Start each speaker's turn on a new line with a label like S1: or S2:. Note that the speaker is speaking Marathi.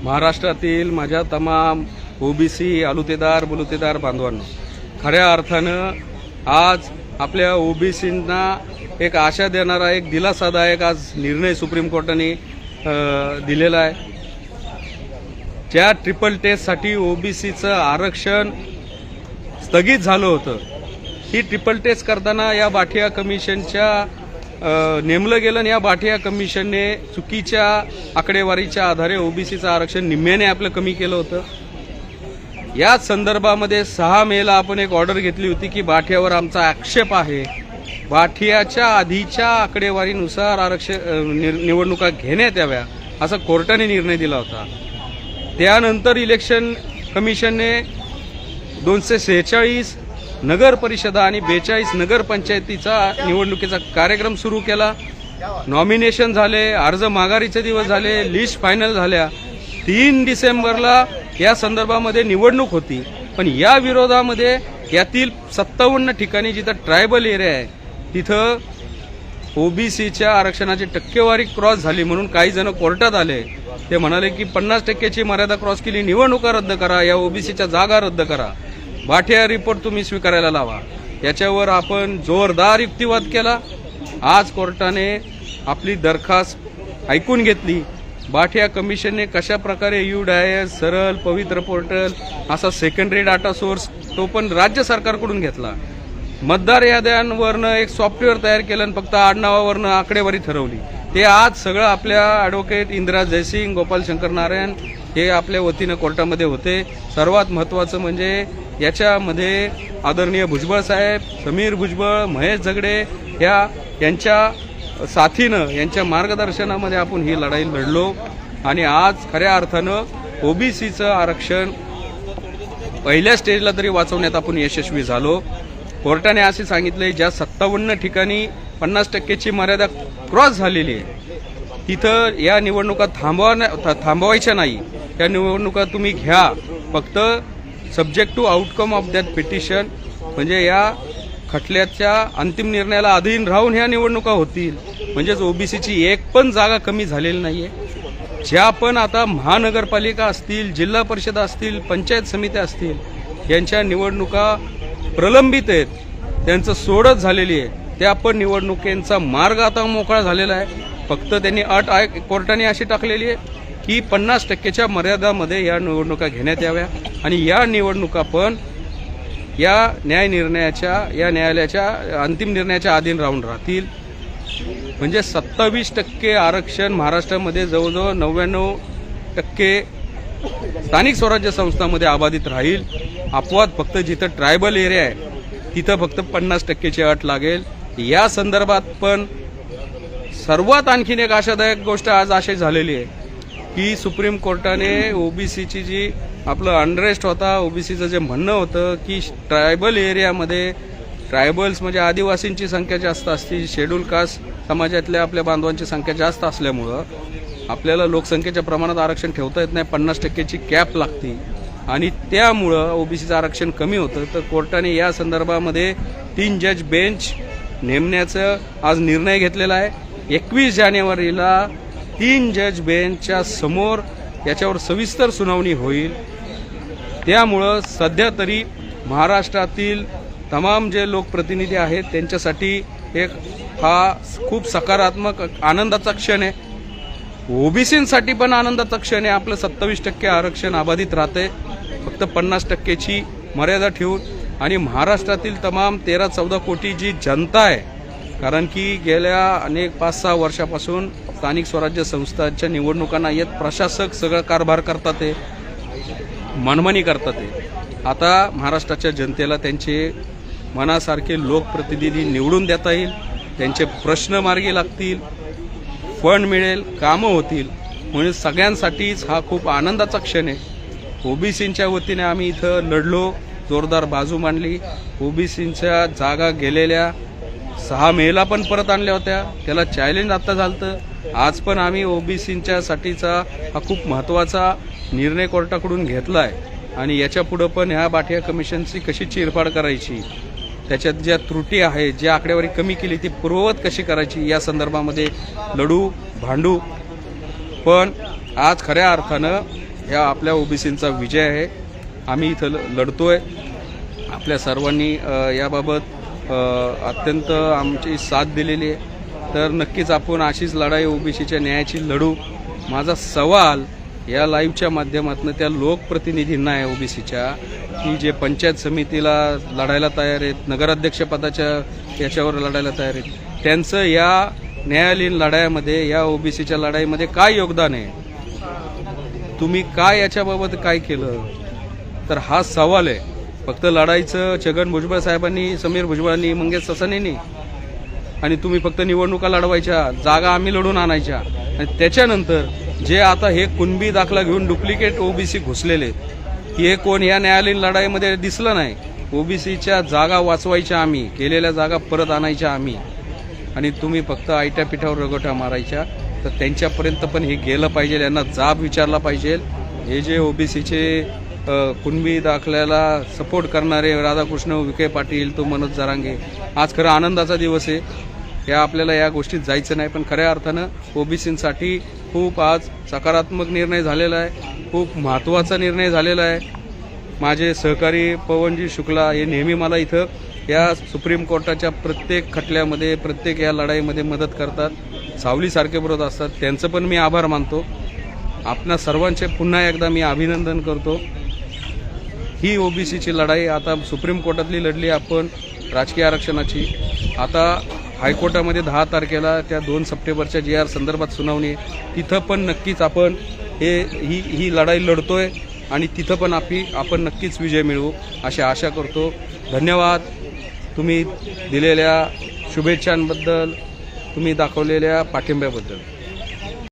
S1: महाराष्ट्रातील माझ्या तमाम ओबीसी आलुतेदार बुलुतेदार बांधवांनो, खऱ्या अर्थानं आज आपल्या ओबीसींना एक आशा देणारा, एक दिलासादायक आज निर्णय सुप्रीम कोर्टाने दिलेला आहे। ज्या ट्रिपल टेस्टसाठी ओबीसीचं आरक्षण स्थगित झालं होतं, ही ट्रिपल टेस्ट करताना या बाठिया कमिशनच्या नेमलं गेलं आणि या बाठिया कमिशनने चुकीच्या आकडेवारीच्या आधारे ओबीसीचं आरक्षण निम्म्याने आपलं कमी केलं होतं। याच संदर्भामध्ये 6 मेला आपण एक ऑर्डर घेतली होती की बाठियावर आमचा आक्षेप आहे, बाठियाच्या आधीच्या आकडेवारीनुसार निवडणुका घेण्यात याव्या असा कोर्टाने निर्णय दिला होता। त्यानंतर इलेक्शन कमिशनने 246 नगर परिषदा आणि 42 नगर पंचायतीचा निवडणुकीचा कार्यक्रम सुरू केला। नॉमिनेशन झाले, अर्ज माघारीचे दिवस झाले, लिस्ट फायनल झाल्या। 3 डिसेंबरला या संदर्भामध्ये निवडणूक होती, पण या विरोधामध्ये यातील 57 ठिकाणी जिथं ट्रायबल एरिया आहे तिथं ओबीसीच्या आरक्षणाची टक्केवारी क्रॉस झाली म्हणून काही जण कोर्टात आले। ते म्हणाले की 50% मर्यादा क्रॉस केली, निवडणुका रद्द करा, या ओबीसीच्या जागा रद्द करा, बाठिया रिपोर्ट तुम्ही स्वीकारायला लावा। याच्यावर आपण जोरदार युक्तिवाद केला। आज कोर्टाने आपली दरखास्त ऐकून घेतली। बाठिया कमिशनने कशा प्रकारे UDIS, सरळ, पवित्र पोर्टल असा सेकंडरी डाटा सोर्स तो पण राज्य सरकारकडून घेतला। मतदार याद्यांवरनं एक सॉफ्टवेअर तयार केलं आणि फक्त आडनावावरनं आकडेवारी ठरवली। ते आज सगळं आपल्या ॲडव्होकेट इंदिरा जयसिंग, गोपाल शंकर नारायण हे आपल्या वतीनं कोर्टामध्ये होते। सर्वात महत्त्वाचं म्हणजे याच्यामध्ये आदरणीय भुजबळ साहेब, समीर भुजबळ, महेश झगडे यांच्या साथीनं, यांच्या मार्गदर्शनामध्ये आपण ही लढाई लढलो आणि आज खऱ्या अर्थानं ओबीसीचं आरक्षण पहिल्या स्टेजला तरी वाचवण्यात आपण यशस्वी झालो। कोर्टाने असे सांगितले, ज्या 57 ठिकाणी 50%ची मर्यादा क्रॉस झालेली आहे तिथं या निवडणुका थांबवायच्या नाही, त्या निवडणुका तुम्ही घ्या, फक्त subject to outcome of that petition, म्हणजे या खटल्याच्या अंतिम निर्णयाला अधीन राहून ह्या निवडणुका होतील। म्हणजेच ओबीसीची एक पण जागा कमी झालेली नाहीये। ज्या पण आता महानगरपालिका असतील, जिल्हा परिषद असतील, पंचायत समित्या असतील यांच्या निवडणुका प्रलंबित आहेत, त्यांचं सोडत झालेली आहे, त्या पण निवडणुकींचा मार्ग आता मोकळा झालेला आहे। फक्त त्यांनी अट कोर्टाने अशी टाकलेली आहे की 50%च्या मर्यादामध्ये या निवडणुका घेण्यात याव्या आणि या निवडणुका पण या न्यायालयाच्या अंतिम निर्णयाच्या अधीन राहून राहतील। म्हणजे 27% आरक्षण महाराष्ट्रामध्ये जवळजवळ 99% स्थानिक स्वराज्य संस्थांमध्ये अबाधित राहील। अपवाद फक्त जिथं ट्रायबल एरिया आहे तिथं फक्त 50%ची अट लागेल। या संदर्भात पण सर्वात आणखीन एक आशादायक गोष्ट आज अशी झालेली आहे की सुप्रीम कोर्टाने ओबीसीची जी आपलं अनरेस्ट होता, ओबीसीचं जे म्हणणं होतं की ट्रायबल एरियामध्ये ट्रायबल्स म्हणजे आदिवासींची संख्या जास्त असते, शेड्यूल कास्ट समाजातल्या आपल्या बांधवांची संख्या जास्त असल्यामुळं आपल्याला लोकसंख्येच्या प्रमाणात आरक्षण ठेवता येत नाही, 50%ची कॅप लागते आणि त्यामुळं ओबीसीचं आरक्षण कमी होतं। तर कोर्टाने या संदर्भामध्ये 3 जज बेंच नेमण्याचा आज निर्णय घेतलेला आहे। 21 जानेवारीला 3 जज बेंचच्या समोर याच्यावर सविस्तर सुनावणी होईल। त्यामुळं सध्या तरी महाराष्ट्रातील तमाम जे लोकप्रतिनिधी आहेत त्यांच्यासाठी एक हा खूप सकारात्मक आनंदाचा क्षण आहे। ओबीसींसाठी पण आनंदाचा क्षण आहे। आपलं 27% आरक्षण अबाधित राहते, फक्त 50%ची मर्यादा ठेवून। आणि महाराष्ट्रातील तमाम 13-14 कोटी जी जनता आहे, कारण की गेल्या अनेक 5-6 वर्षापासून स्थानिक स्वराज्य संस्थांच्या निवडणुकांना येत प्रशासक सगळं कारभार करतात, ते मनमानी करतात। ते आता महाराष्ट्राच्या जनतेला त्यांचे मनासारखे लोकप्रतिनिधी निवडून देता येईल, त्यांचे प्रश्न मार्गी लागतील, फंड मिळेल, कामं होतील, म्हणून सगळ्यांसाठीच हा खूप आनंदाचा क्षण आहे। ओबीसींच्या वतीने आम्ही इथं लढलो, जोरदार बाजू मांडली। ओबीसींच्या जागा गेलेल्या 6 मेला पण परत आणल्या होत्या, त्याला चॅलेंज आता झालं। आज पण आम्ही ओबीसींच्या साठीचा हा खूप महत्त्वाचा निर्णय कोर्टाकडून घेतला आहे आणि याच्या पुढं पण ह्या बाठिया कमिशनची कशी चिरफाड करायची, त्याच्यात ज्या त्रुटी आहेत, जी आकडेवारी कमी केली ती पूर्ववत कशी करायची या संदर्भामध्ये लढू भांडू। पण आज खऱ्या अर्थानं ह्या आपल्या ओबीसींचा विजय आहे. आम्ही इथं लढतोय. आपल्या सर्वांनी याबाबत अत्यंत आमची साथ दिलेली आहे. तर नक्कीच आपण अशीच लढाई ओबीसीच्या न्यायाची लढू. माझा सवाल या लाईव्हच्या माध्यमातून त्या लोकप्रतिनिधींना आहे ओबीसीच्या, की जे पंचायत समितीला लढायला तयार आहेत, नगराध्यक्षपदाच्या याच्यावर लढायला तयार आहेत, त्यांचं या न्यायालयीन लढाईमध्ये, या ओबीसीच्या लढाईमध्ये काय योगदान आहे? तुम्ही काय याच्याबाबत काय केलं? तर हा सवाल आहे. फक्त लढाईचं छगन भुजबळ साहेबांनी, समीर भुजबळांनी, मंगेश ससानेंनी, आणि तुम्ही फक्त निवडणुका लढवायच्या, जागा आम्ही लढून आणायच्या. आणि त्याच्यानंतर जे आता हे कुणबी दाखला घेऊन डुप्लिकेट ओबीसी घुसलेले, हे कोण या न्यायालयीन लढाईमध्ये दिसलं नाही. ओबीसीच्या जागा वाचवायच्या आम्ही, केलेल्या जागा परत आणायच्या आम्ही, आणि तुम्ही फक्त आयट्या पिठावर रगोट्या मारायच्या. तर त्यांच्यापर्यंत पण हे गेलं पाहिजे, यांना जाब विचारला पाहिजे. हे जे ओबीसीचे कुणबी दाखल्याला सपोर्ट करणारे राधाकृष्ण विखे पाटील, तो मनोज जरांगे, आज खरं आनंदाचा दिवस आहे. या आपल्याला या गोष्टीत जायचं नाही, पण खऱ्या अर्थानं ओबीसींसाठी खूप आज सकारात्मक निर्णय झालेला आहे, खूप महत्त्वाचा निर्णय झालेला आहे. माझे सहकारी पवनजी शुक्ला हे नेहमी मला इथं या सुप्रीम कोर्टाच्या प्रत्येक खटल्यामध्ये, प्रत्येक या लढाईमध्ये मदत करतात, सावलीसारखे विरोध असतात. त्यांचं पण मी आभार मानतो. आपणा सर्वांचे पुन्हा एकदा मी अभिनंदन करतो. ही ओबीसीची लढाई आता सुप्रीम कोर्टातली लढली आपण राजकीय आरक्षणाची. आता हायकोर्टामध्ये 10 तारखेला त्या 2 सप्टेंबरच्या JR संदर्भात सुनावणी, तिथं पण नक्कीच आपण ही लढाई लढतोय आणि तिथं पण आपण नक्कीच विजय मिळवू अशी आशा करतो. धन्यवाद तुम्ही दिलेल्या शुभेच्छांबद्दल, तुम्ही दाखवलेल्या पाठिंब्याबद्दल.